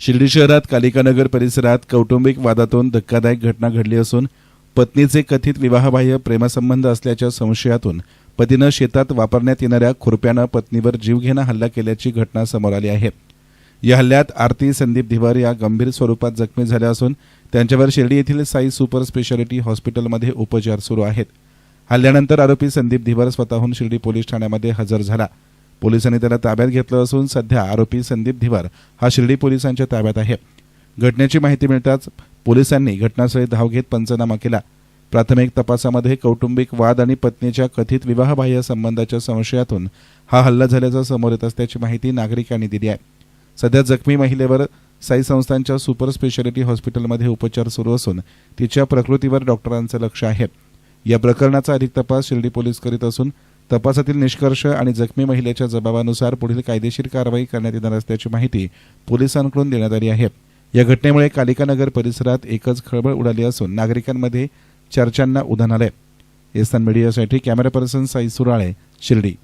शिर्डी शहरात कालिकानगर परिसरात कौटुंबिक वादातून धक्कादायक घटना घडली असून पत्नीचे कथित विवाहबाह्य प्रेमसंबंध असल्याच्या संशयातून पतीनं शेतात वापरण्यात येणाऱ्या खुरप्यानं पत्नीवर जीवघेणा हल्ला केल्याची घटना समोर आली आहे। या हल्ल्यात आरती संदीप धिवर या गंभीर स्वरूपात जखमी झाल्या असून त्यांच्यावर शिर्डी येथील साई सुपर स्पेशालिटी हॉस्पिटलमध्ये उपचार सुरू आहेत। हल्ल्यानंतर आरोपी संदीप धिवर स्वतःहून शिर्डी पोलीस ठाण्यामध्ये हजर झाला। पोलिसांनी त्याला ताब्यात घेतलं असून सध्या आरोपी संदीप धिवर हा शिर्डी पोलिसांच्या ताब्यात आहे। घटनेची माहिती मिळताच पोलिसांनी घटनास्थळी धाव घेत पंचनामा केला। प्राथमिक तपासामध्ये कौटुंबिक वाद आणि पत्नीच्या कथित विवाहबाह्य संबंधाच्या संशयातून हा हल्ला झाल्याचं समोर येत असल्याची माहिती नागरिकांनी दिली आहे। सध्या जखमी महिलेवर साई संस्थांच्या सुपर स्पेशालिटी हॉस्पिटलमध्ये उपचार सुरू असून तिच्या प्रकृतीवर डॉक्टरांचं लक्ष आहे। या प्रकरणाचा अधिक तपास शिर्डी पोलीस करीत असून तपासातील निष्कर्ष आणि जखमी महिलेच्या जबाबानुसार पुढील कायदेशीर कारवाई करण्यात येणार असल्याची माहिती पोलिसांकडून देण्यात आली आहे। या घटनेमुळे कालिकानगर परिसरात एकच खळबळ उडाली असून नागरिकांमध्ये चर्चांना उधाण आलंय। एसन मीडियासाठी कॅमेरा पर्सन साई सुराळे, शिर्डी।